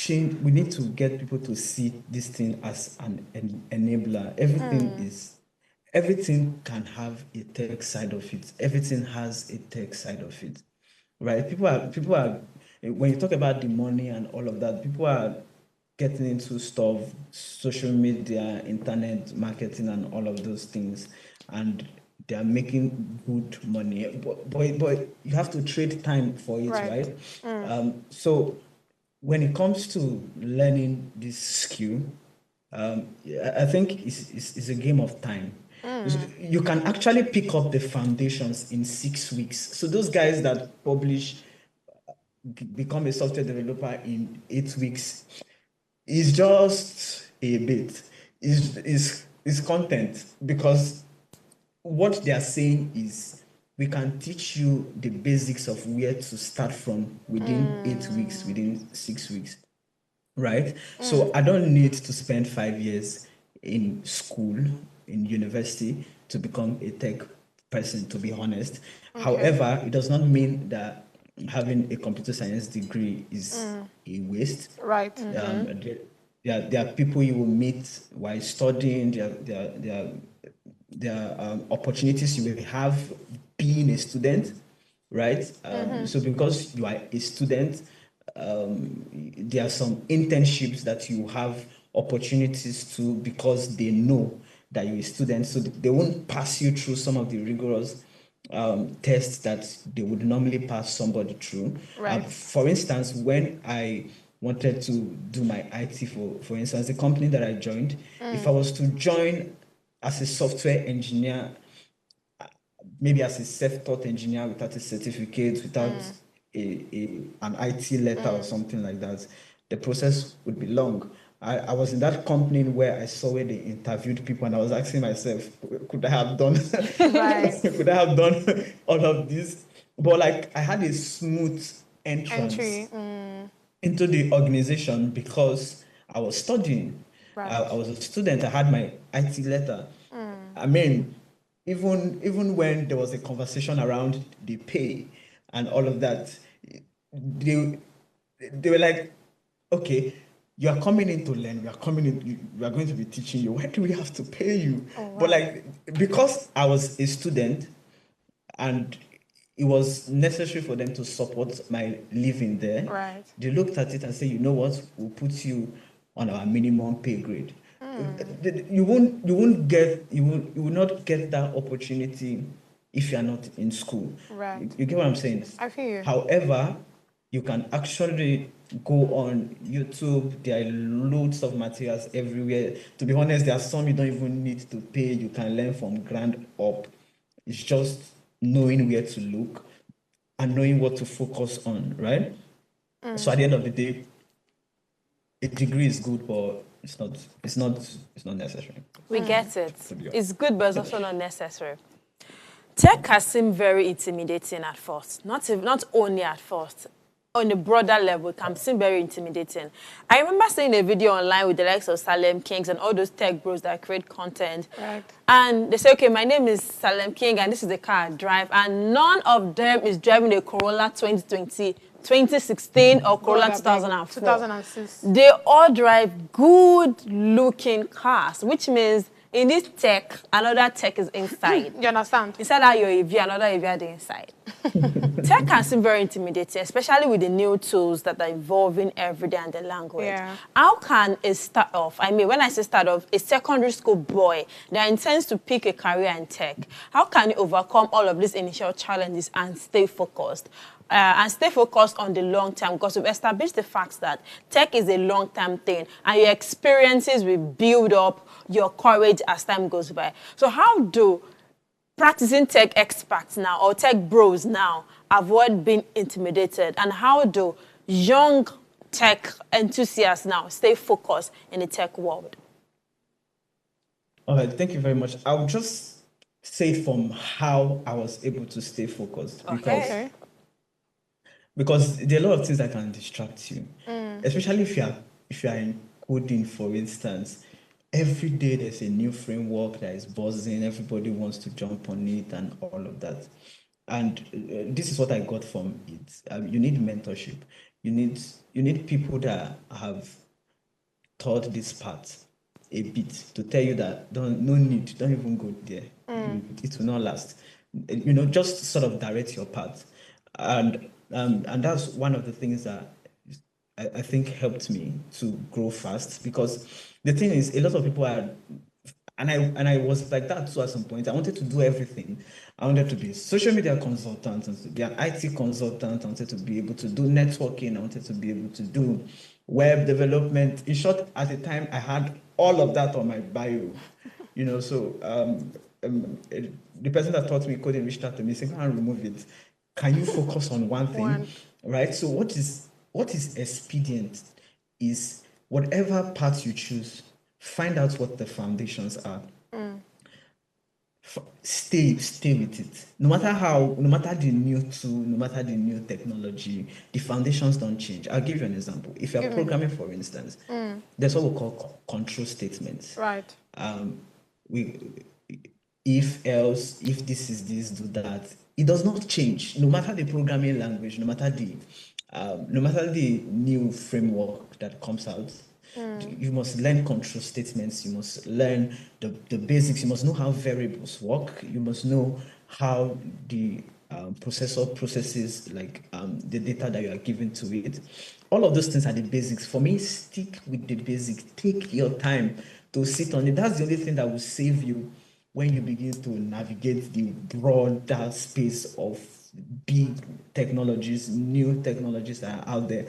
S3: we need to get people to see this thing as an enabler. Everything can have a tech side of it. Everything has a tech side of it, right? People are when you talk about the money and all of that, people are getting into stuff, social media, internet marketing, and all of those things, and they are making good money. But you have to trade time for it, right? So when it comes to learning this skill, I think it's a game of time. You can actually pick up the foundations in 6 weeks. So those guys that become a software developer in 8 weeks, is just a bit. Is content, because what they are saying is we can teach you the basics of where to start from within 8 weeks, within 6 weeks, right? So I don't need to spend 5 years in school, in university, to become a tech person, to be honest. However, it does not mean that having a computer science degree is a waste.
S2: Right.
S3: There are people you will meet while studying. There are opportunities you will have being a student, right? So because you are a student, there are some internships that you have opportunities to, because they know that you're a student, so they won't pass you through some of the rigorous tests that they would normally pass somebody through.
S2: Right.
S3: For instance, when I wanted to do my IT, for instance, the company that I joined, if I was to join as a software engineer, maybe as a self-taught engineer without a certificate, without an IT letter or something like that, the process would be long. I was in that company where I saw where they interviewed people, and I was asking myself, could I have done could I have done all of this? But like, I had a smooth entrance into the organization because I was studying.
S2: Right.
S3: I was a student. I had my IT letter. I mean, even when there was a conversation around the pay and all of that, they were like, okay, you are coming in to learn, we are coming in, we are going to be teaching you. Why do we have to pay you? But like, because I was a student and it was necessary for them to support my living there,
S2: Right.
S3: they looked at it and said, you know what, we'll put you on our minimum pay grade. You will not get that opportunity if you are not in school.
S2: Right.
S3: You get what I'm saying?
S2: I feel you.
S3: However, you can actually go on YouTube. There are loads of materials everywhere. To be honest, there are some you don't even need to pay. You can learn from ground up. It's just knowing where to look and knowing what to focus on, right? So at the end of the day, a degree is good, but it's not necessary.
S1: We get it. It's good, but it's also not necessary. Tech can seem very intimidating at first. Not only at first. On a broader level, it can seem very intimidating. I remember seeing a video online with the likes of Salem Kings and all those tech bros that create content.
S2: Right.
S1: And they say, okay, my name is Salem King and this is the car I drive. And none of them is driving a Corolla 2020, 2016 or Corolla 2004.
S2: 2006.
S1: They all drive good-looking cars, which means in this tech, another tech is inside.
S2: You understand?
S1: Inside that your EV, another EV are the inside. Tech can seem very intimidating, especially with the new tools that are evolving every day and the language.
S2: Yeah.
S1: How can it start off? I mean, when I say start off, a secondary school boy that intends to pick a career in tech, how can he overcome all of these initial challenges and stay focused? And stay focused on the long term, because we've established the fact that tech is a long-term thing and your experiences will build up your courage as time goes by. So how do practicing tech experts now or tech bros now avoid being intimidated, and how do young tech enthusiasts now stay focused in the tech world?
S3: All right, thank you very much. I'll just say from how I was able to stay focused. Because there are a lot of things that can distract you, especially if you are in coding, for instance. Every day there's a new framework that is buzzing. Everybody wants to jump on it and all of that. And this is what I got from it. You need mentorship. You need people that have taught this part a bit to tell you that don't even go there. It will not last. Just sort of direct your path. And that's one of the things that I think helped me to grow fast, because the thing is, a lot of people are, and I was like that too at some point. I wanted to do everything. I wanted to be a social media consultant, I wanted to be an IT consultant, I wanted to be able to do networking, I wanted to be able to do web development. In short, at the time, I had all of that on my bio. So the person that taught me coding reached out to me saying, "Can't remove it. Can you focus on one thing?" Right? So what is expedient is whatever path you choose, find out what the foundations are. Stay with it. No matter the new tool, no matter the new technology, the foundations don't change. I'll give you an example. If you're programming, for instance, there's what we call control statements.
S2: Right.
S3: If else, if this is this, do that. It does not change, no matter the programming language, no matter the new framework that comes out. You must learn control statements. You must learn the basics. You must know how variables work. You must know how the processor processes the data that you are giving to it. All of those things are the basics. For me, stick with the basics. Take your time to sit on it. That's the only thing that will save you when you begin to navigate the broader space of big technologies, new technologies that are out there.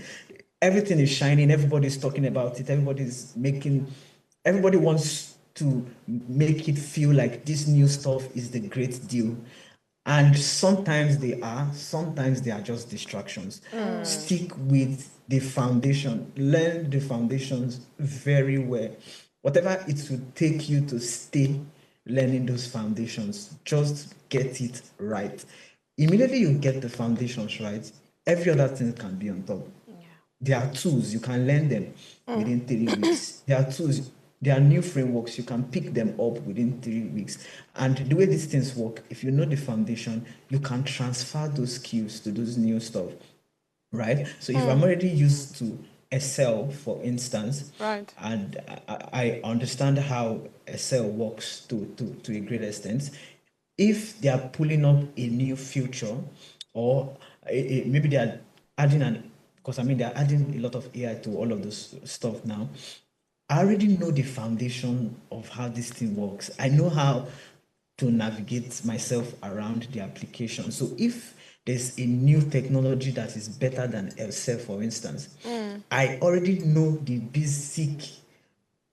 S3: Everything is shining. Everybody's talking about it. Everybody wants to make it feel like this new stuff is the great deal. And sometimes they are just distractions. Stick with the foundation, learn the foundations very well. Whatever it will take you to stay learning those foundations, just get it right. Immediately you get the foundations right, every other thing can be on top. There are tools, you can learn them within 3 weeks. There are tools, there are new frameworks, you can pick them up within 3 weeks. And the way these things work, if you know the foundation, you can transfer those skills to those new stuff, right? So if I'm already used to Excel, for instance,
S2: Right.
S3: and I understand how Excel works to a great extent, if they are pulling up a new feature, or maybe they are adding because I mean they are adding a lot of AI to all of this stuff now. I already know the foundation of how this thing works. I know how to navigate myself around the application. So if there's a new technology that is better than Excel, for instance, I already know the basic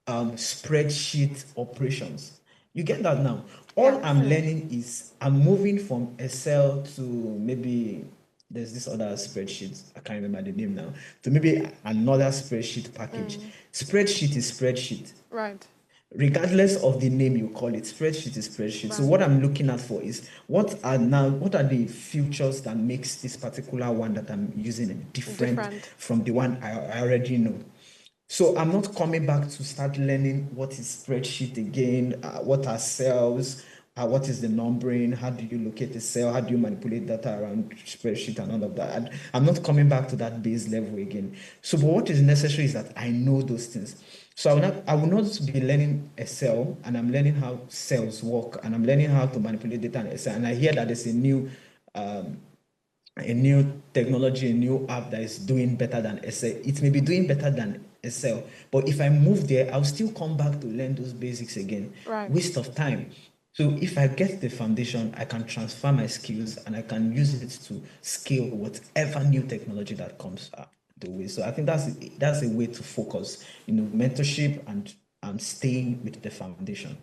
S3: spreadsheet operations. You get that now? All I'm learning is I'm moving from Excel to maybe there's this other spreadsheet, I can't remember the name now, to maybe another spreadsheet package. Spreadsheet is spreadsheet.
S2: Right.
S3: Regardless of the name you call it, spreadsheet is spreadsheet. Right. So what I'm looking at for is what are the features that makes this particular one that I'm using different from the one I already know. So I'm not coming back to start learning what is spreadsheet again, what are cells, what is the numbering, how do you locate a cell, how do you manipulate data around spreadsheet and all of that. And I'm not coming back to that base level again. So but what is necessary is that I know those things. So I will not be learning Excel, and I'm learning how cells work, and I'm learning how to manipulate data in Excel. And I hear that there's a new technology, a new app that is doing better than Excel. It may be doing better than Excel, but if I move there, I'll still come back to learn those basics again.
S2: Right.
S3: Waste of time. So if I get the foundation, I can transfer my skills and I can use it to scale whatever new technology that comes the way. So I think that's a way to focus, mentorship and staying with the foundation.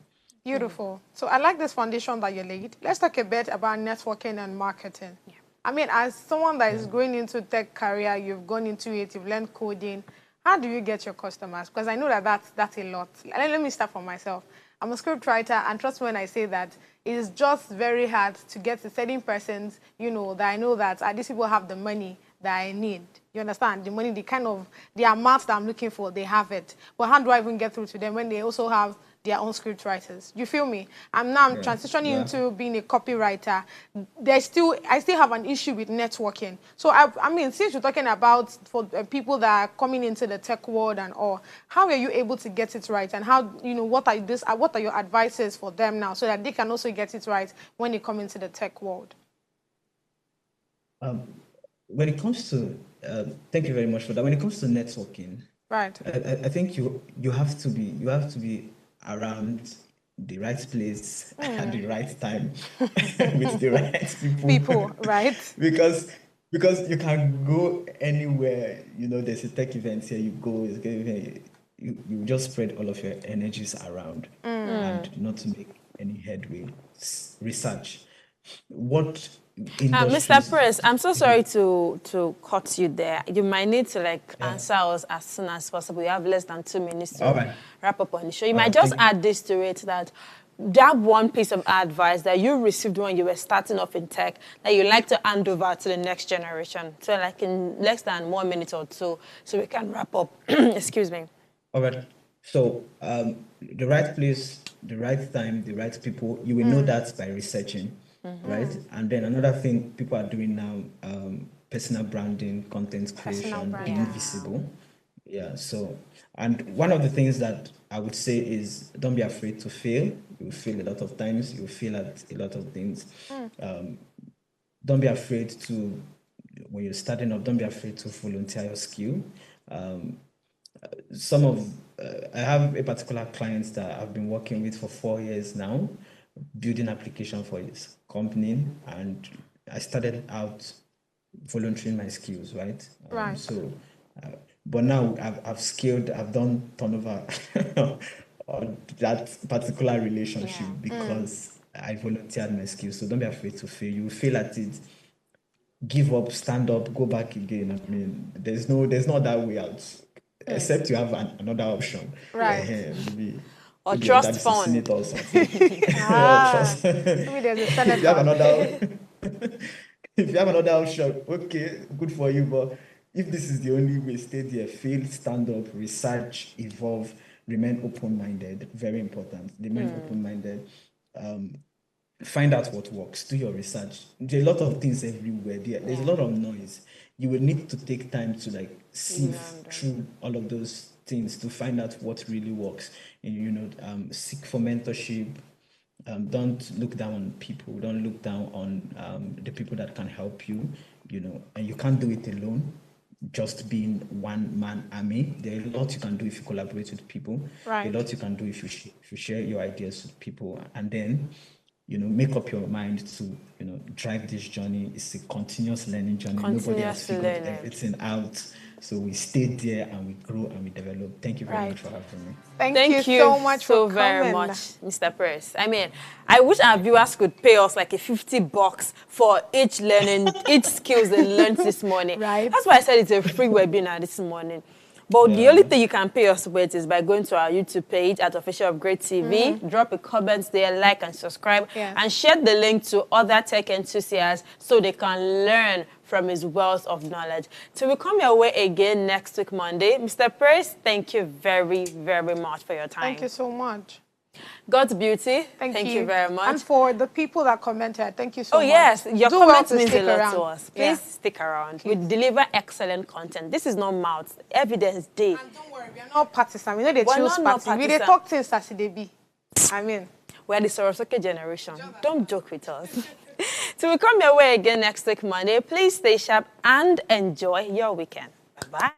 S2: Beautiful. So I like this foundation that you laid. Let's talk a bit about networking and marketing. Yeah. I mean, as someone that is going into tech career, you've gone into it, you've learned coding. How do you get your customers? Because I know that's a lot. Let me start for myself. I'm a script writer, and trust me when I say that it is just very hard to get to certain persons, that I know that these people have the money that I need. You understand? The money, the amount that I'm looking for, they have it. But how do I even get through to them when they also have their own script writers? You feel me? I'm transitioning into being a copywriter. I still have an issue with networking. So I mean, since you're talking about for people that are coming into the tech world and all, how are you able to get it right? And how, what are your advices for them now so that they can also get it right when they come into the tech world?
S3: When it comes to, thank you very much for that. When it comes to networking,
S2: right,
S3: I think you have to be around the right place at the right time with the right
S2: people, right?
S3: because you can go anywhere. There's a tech event here. You go, you just spread all of your energies around and not make any headway. Research what.
S1: Mr. Press, I'm so sorry to cut you there. You might need to answer us as soon as possible. You have less than 2 minutes to wrap up on the show. You might just add this to it, that one piece of advice that you received when you were starting off in tech that you like to hand over to the next generation. So in less than 1 minute or two, so we can wrap up. Excuse me.
S3: All right. So the right place, the right time, the right people, you will know that by researching. Right. And then another thing people are doing now, personal branding, content creation, being visible. Yeah. So, and one of the things that I would say is don't be afraid to fail. You fail a lot of times. You fail at a lot of things. Don't be afraid to, when you're starting up, don't be afraid to volunteer your skill. I have a particular client that I've been working with for 4 years now, building application for his company, and I started out volunteering my skills, right?
S2: Right.
S3: But now I've scaled, I've done turnover on that particular relationship because I volunteered my skills, so don't be afraid to fail. You fail at it, give up, stand up, go back again. I mean, there's not that way out, except you have another option.
S2: Right.
S3: Maybe,
S1: Or
S3: maybe
S1: trust
S3: that is a
S1: fund.
S3: senator or something. Or trust.
S2: Maybe there's a senator.
S3: If you have another, if you have another option, okay, good for you. But if this is the only way, stay there, fail, stand up, research, evolve, remain open-minded. Very important. Remain open-minded. Find out what works. Do your research. There are a lot of things everywhere. There's a lot of noise. You will need to take time to like sieve through all of those things to find out what really works. And seek for mentorship. Don't look down on people. Don't look down on the people that can help you. And you can't do it alone. Just being one-man army. There are a lot you can do if you collaborate with people.
S2: Right.
S3: There are a lot you can do if you share your ideas with people, and then make up your mind to drive this journey. It's a continuous learning journey. Nobody has figured everything out. So we stay there and we grow and we develop. Thank you very much for having me.
S2: Thank you so much for coming.
S1: very much, Mr. Press. I mean, I wish our viewers could pay us like a $50 for each skills they learned this morning.
S2: Right.
S1: That's why I said it's a free webinar this morning. But the only thing you can pay us with is by going to our YouTube page at Official Upgrade TV, drop a comment there, like and subscribe, and share the link to other tech enthusiasts so they can learn from his wealth of knowledge. Till we come your way again next week, Monday. Mr. Praise, thank you very, very much for your time.
S2: Thank you so much.
S1: God's beauty.
S2: Thank
S1: you very much.
S2: And for the people that commented, thank you so much.
S1: Oh, yes. Your comment means a lot to us. Please stick around. We deliver excellent content. This is not mouths. Evidence day.
S2: And don't worry, we are not partisan. We know they choose party. We they talk things as they be. I mean.
S1: We are the Sorosoke generation. Don't joke with us. Till we come your way again next week, Monday, please stay sharp and enjoy your weekend. Bye-bye.